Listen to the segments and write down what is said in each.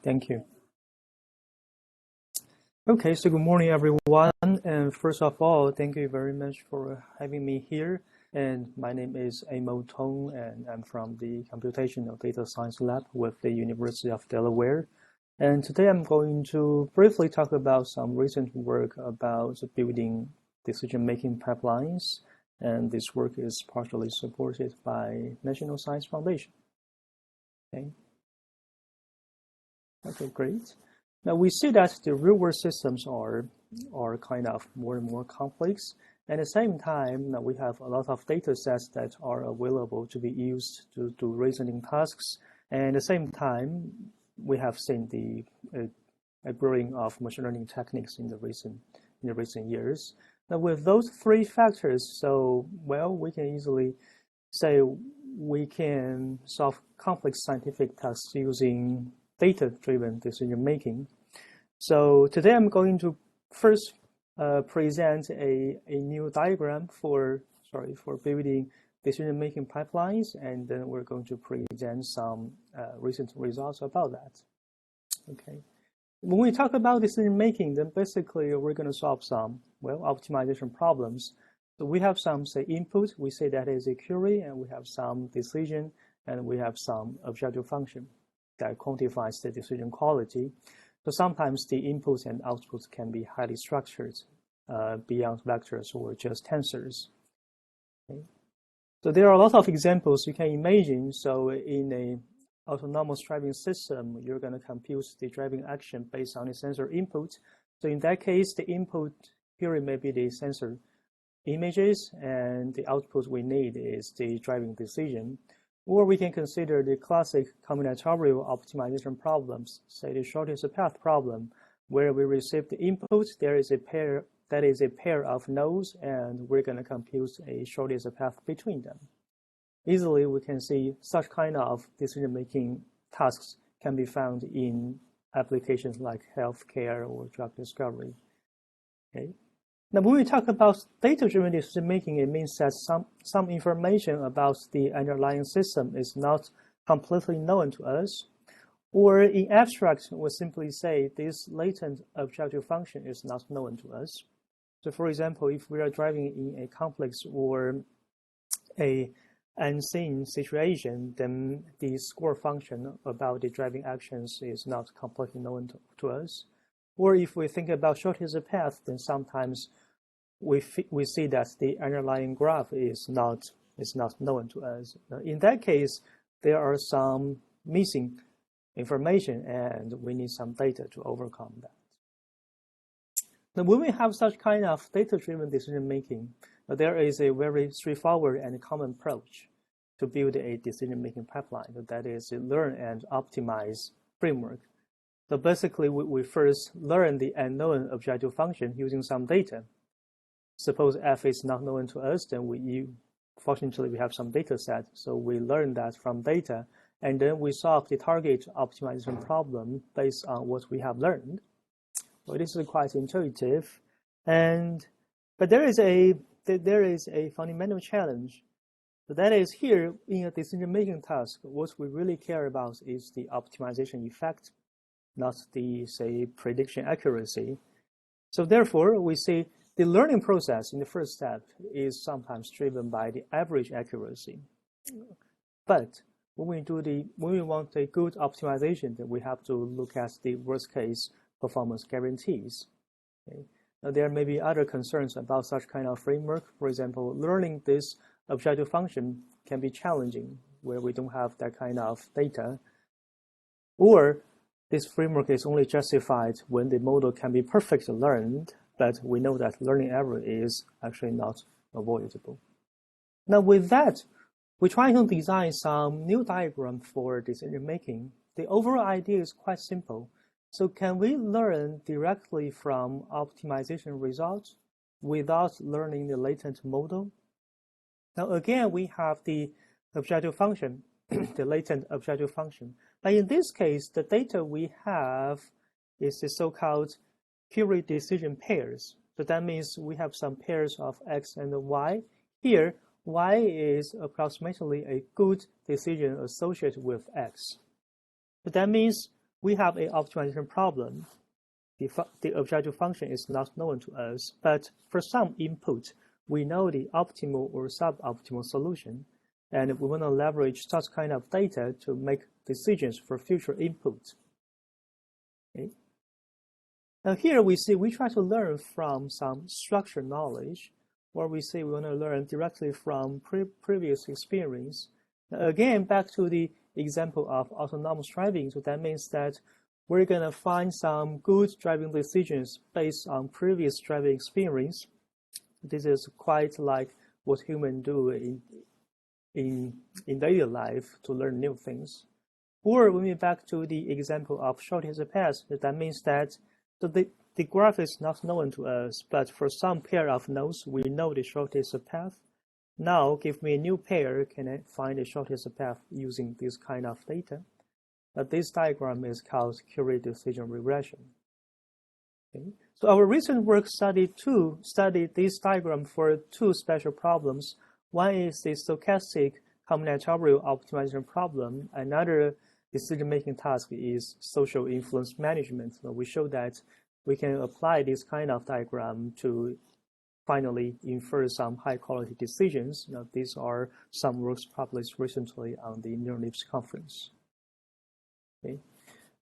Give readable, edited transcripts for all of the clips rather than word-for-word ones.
Thank you. Okay, so good morning, everyone. And first of all, thank you very much for having me here. And my name is Tong, and I'm from the Computational Data Science Lab with the University of Delaware. And today I'm going to briefly talk about some recent work about building decision-making pipelines. And this work is partially supported by National Science Foundation. Okay, great. Now we see that the real-world systems are kind of more and more complex. At the same time, now we have a lot of data sets that are available to be used to do reasoning tasks. And at the same time, we have seen a growing of machine learning techniques in the recent years. Now with those three factors, we can easily say we can solve complex scientific tasks using data-driven decision-making. So today I'm going to first present a new diagram for building decision-making pipelines, and then we're going to present some recent results about that. Okay. When we talk about decision-making, then basically we're going to solve some, optimization problems. So we have some, say, input, we say that is a query, and we have some decision, and we have some objective function that quantifies the decision quality. So sometimes the inputs and outputs can be highly structured beyond vectors or just tensors. Okay. So there are a lot of examples you can imagine. So in an autonomous driving system, you're going to compute the driving action based on the sensor input. So in that case, the input here may be the sensor images, and the output we need is the driving decision. Or we can consider the classic combinatorial optimization problems, say the shortest path problem, where we receive the input, there is a pair of nodes, and we're going to compute a shortest path between them. Easily, we can see such kind of decision-making tasks can be found in applications like healthcare or drug discovery. Okay. Now, when we talk about data-driven decision-making, it means that some information about the underlying system is not completely known to us. Or in abstract, we simply say this latent objective function is not known to us. So for example, if we are driving in a complex or a unseen situation, then the score function about the driving actions is not completely known to us. Or if we think about shortest path, then sometimes we see that the underlying graph is not known to us. In that case, there are some missing information, and we need some data to overcome that. Now, when we have such kind of data-driven decision-making, there is a very straightforward and common approach to build a decision-making pipeline. That is a learn and optimize framework. So basically, we first learn the unknown objective function using some data. Suppose f is not known to us, then fortunately we have some data set, so we learn that from data, and then we solve the target optimization problem based on what we have learned. So this is quite intuitive, but there is a fundamental challenge. So that is, here in a decision-making task, what we really care about is the optimization effect, not the, say, prediction accuracy. So therefore, we see the learning process in the first step is sometimes driven by the average accuracy. But when we want a good optimization, then we have to look at the worst case performance guarantees. Okay. Now, there may be other concerns about such kind of framework. For example, learning this objective function can be challenging where we don't have that kind of data. Or this framework is only justified when the model can be perfectly learned, but we know that learning error is actually not avoidable. Now with that, we try to design some new diagram for decision making. The overall idea is quite simple. So can we learn directly from optimization results without learning the latent model? Now again, we have the objective function, the latent objective function. But in this case, the data we have is the so-called query decision pairs. So that means we have some pairs of x and y. Here, y is approximately a good decision associated with x. So that means we have an optimization problem. The objective function is not known to us, but for some input, we know the optimal or suboptimal solution, and we want to leverage such kind of data to make decisions for future inputs. Okay. Now here we see we try to learn from some structured knowledge, or we say we want to learn directly from previous experience. Now again, back to the example of autonomous driving, so that means that we're going to find some good driving decisions based on previous driving experience. This is quite like what humans do in daily life to learn new things. Or when we back to the example of shortest path, that means that the graph is not known to us, but for some pair of nodes, we know the shortest path. Now, give me a new pair, can I find the shortest path using this kind of data? This diagram is called curative decision regression. Okay. So our recent work studied this diagram for two special problems. One is the stochastic combinatorial optimization problem. Another decision-making task is social influence management. So we show that we can apply this kind of diagram to finally infer some high-quality decisions. Now, these are some works published recently on the NeuralLibs conference. Okay.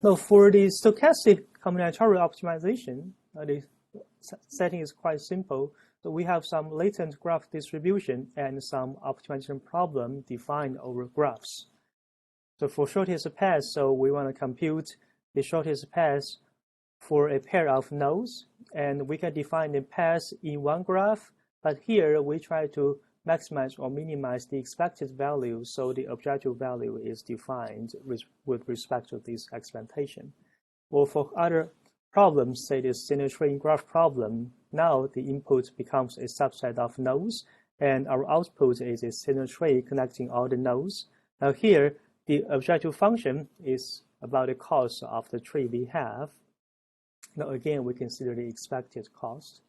Now, for the stochastic combinatorial optimization, the setting is quite simple. So we have some latent graph distribution and some optimization problem defined over graphs. So for shortest path, so we want to compute the shortest path for a pair of nodes, and we can define the path in one graph, but here we try to maximize or minimize the expected value, so the objective value is defined with respect to this expectation. Or for other problems, say the single-tree graph problem, now the input becomes a subset of nodes, and our output is a single tree connecting all the nodes. Now here, the objective function is about the cost of the tree we have. Now again, we consider the expected cost.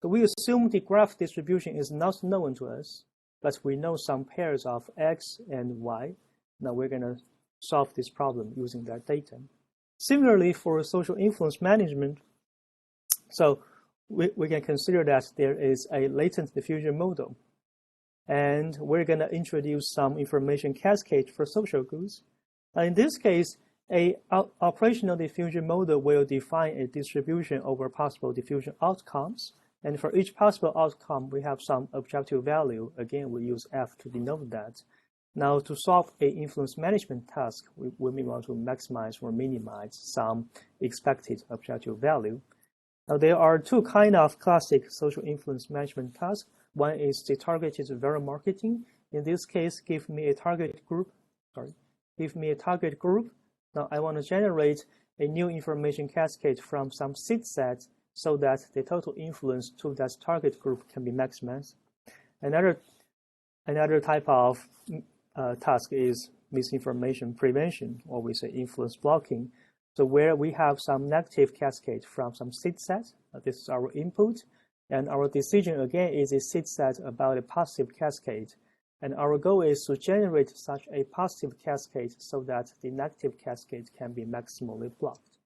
So we assume the graph distribution is not known to us, but we know some pairs of x and y. Now we're going to solve this problem using that data. Similarly, for social influence management, so we can consider that there is a latent diffusion model. And we're going to introduce some information cascade for social goods. In this case, an operational diffusion model will define a distribution over possible diffusion outcomes. And for each possible outcome, we have some objective value. Again, we use F to denote that. Now, to solve an influence management task, we may want to maximize or minimize some expected objective value. Now, there are two kinds of classic social influence management tasks. One is the targeted viral marketing. In this case, give me a target group. Now, I want to generate a new information cascade from some seed set so that the total influence to that target group can be maximized. Another type of task is misinformation prevention, or we say influence blocking. So where we have some negative cascade from some seed set, this is our input, and our decision again is a seed set about a positive cascade. And our goal is to generate such a positive cascade so that the negative cascade can be maximally blocked.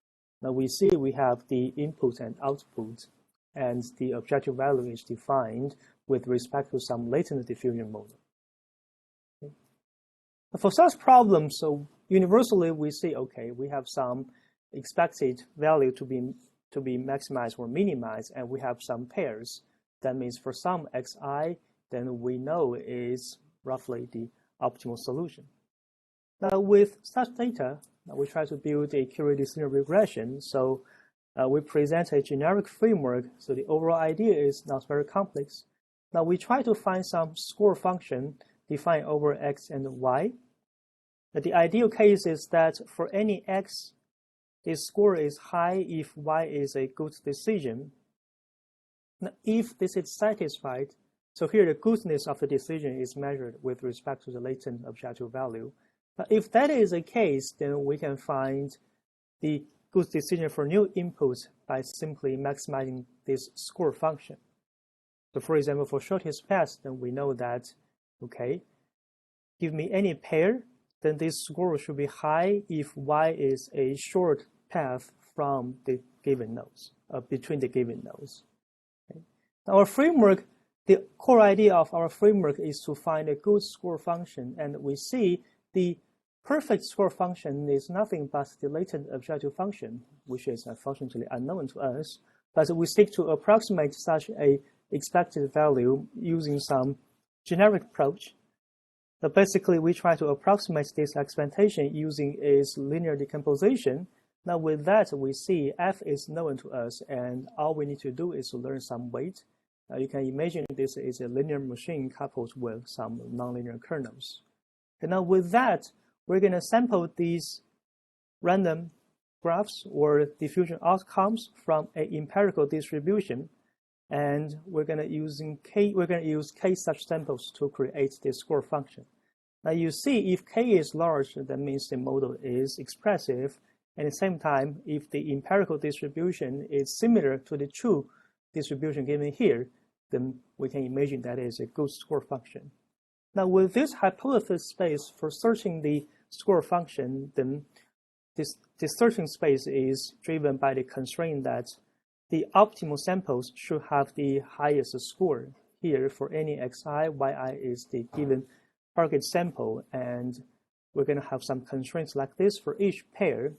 Now we see we have the input and output, and the objective value is defined with respect to some latent diffusion model. Okay. For such problems, so universally we see, okay, we have some expected value to be maximized or minimized, and we have some pairs. That means for some xi, then we know is roughly the optimal solution. Now with such data, we try to build a curative decision regression. So we present a generic framework. So the overall idea is not very complex. Now we try to find some score function defined over x and y. But the ideal case is that for any x, the score is high if y is a good decision. Now, if this is satisfied, so here the goodness of the decision is measured with respect to the latent objective value. But if that is the case, then we can find the good decision for new inputs by simply maximizing this score function. So for example, for shortest path, then we know that, okay, give me any pair, then this score should be high if y is a short path from the given nodes, between the given nodes. Okay. Our framework, the core idea of our framework is to find a good score function, and we see the perfect score function is nothing but the latent objective function, which is unfortunately unknown to us, but we seek to approximate such a expected value using some generic approach. So basically, we try to approximate this expectation using its linear decomposition. Now with that, we see f is known to us, and all we need to do is to learn some weight. You can imagine this is a linear machine coupled with some nonlinear kernels. And now with that, we're going to sample these random graphs or diffusion outcomes from an empirical distribution, and we're going to use k such samples to create this score function. Now you see, if k is large, that means the model is expressive. And at the same time, if the empirical distribution is similar to the true distribution given here, then we can imagine that is a good score function. Now with this hypothesis space for searching the score function, then this searching space is driven by the constraint that the optimal samples should have the highest score. Here, for any xi, yi is the given target sample, and we're going to have some constraints like this for each pair.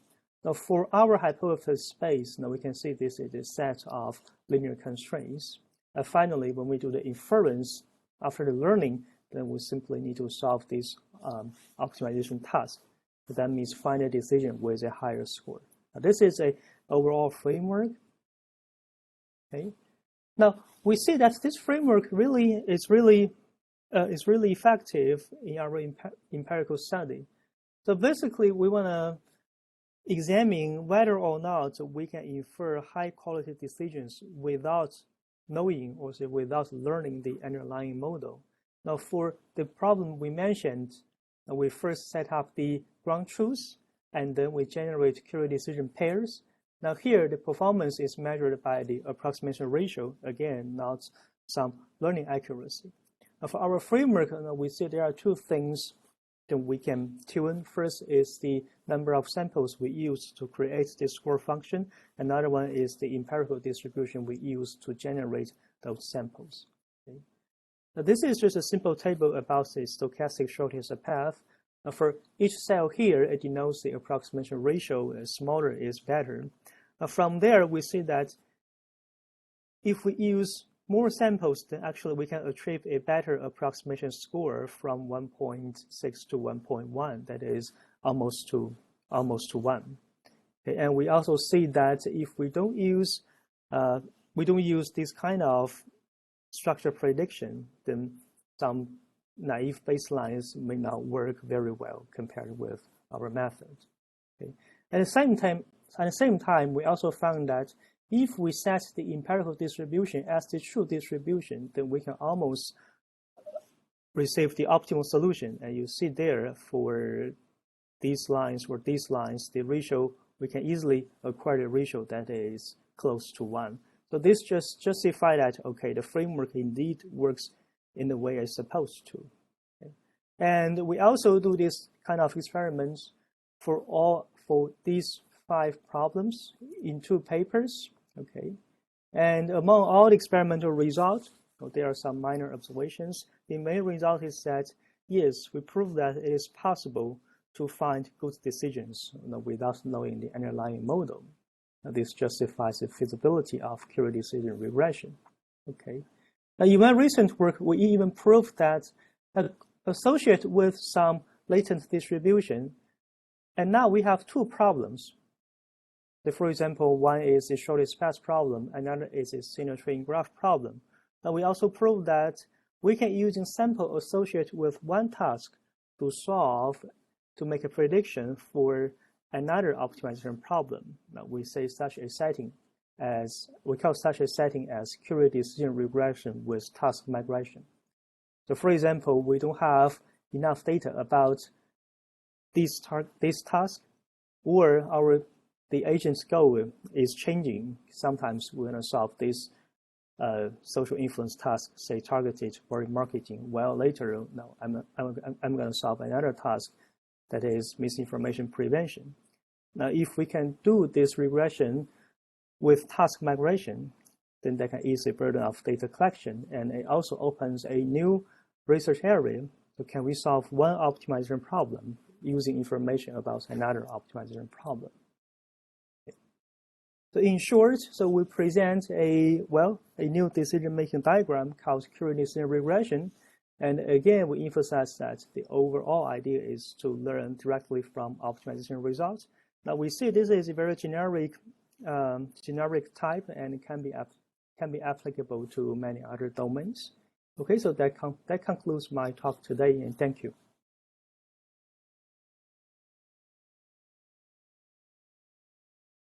Now for our hypothesis space, now we can see this is a set of linear constraints. And finally, when we do the inference after the learning, then we simply need to solve this optimization task. So that means find a decision with a higher score. Now, this is an overall framework. Okay. Now we see that this framework is really effective in our empirical study. So basically, we want to examine whether or not we can infer high-quality decisions without knowing or say without learning the underlying model. Now, for the problem we mentioned, we first set up the ground truths, and then we generate curative decision pairs. Now here, the performance is measured by the approximation ratio, again, not some learning accuracy. Now for our framework, we see there are two things that we can tune. First is the number of samples we use to create this score function. Another one is the empirical distribution we use to generate those samples. Okay. Now this is just a simple table about the stochastic shortest path. For each cell here, it denotes the approximation ratio. Smaller is better. From there, we see that if we use more samples, then actually we can achieve a better approximation score from 1.6 to 1.1. That is almost to 1. Okay, and we also see that if we don't use this kind of structure prediction, then some naive baselines may not work very well compared with our method. Okay. At the same time, we also found that if we set the empirical distribution as the true distribution, then we can almost receive the optimal solution. And you see there for these lines or these lines, the ratio, we can easily acquire the ratio that is close to 1. So this just justifies that, okay, the framework indeed works in the way it's supposed to. Okay. And we also do this kind of experiments for these 5 problems in 2 papers. Okay, and among all the experimental results, there are some minor observations. The main result is that yes, we prove that it is possible to find good decisions without knowing the underlying model. This justifies the feasibility of curative decision regression. Okay, now in my recent work, we even proved that associated with some latent distribution, and now we have 2 problems. For example, one is the shortest path problem, another is a sinusoid graph problem. Now we also proved that we can use a sample associated with one task to make a prediction for another optimization problem. Now we say we call such a setting as curative decision regression with task migration. So for example, we don't have enough data about this task, or the agent's goal is changing. Sometimes we're going to solve this social influence task, say targeted or marketing. Well, later, no, I'm going to solve another task that is misinformation prevention. Now, if we can do this regression with task migration, then that can ease the burden of data collection, and it also opens a new research area. So can we solve one optimization problem using information about another optimization problem? So in short, so we present a new decision-making diagram called security decision regression. And again, we emphasize that the overall idea is to learn directly from optimization results. Now we see this is a very generic type, and it can be applicable to many other domains. Okay, so that concludes my talk today, and thank you.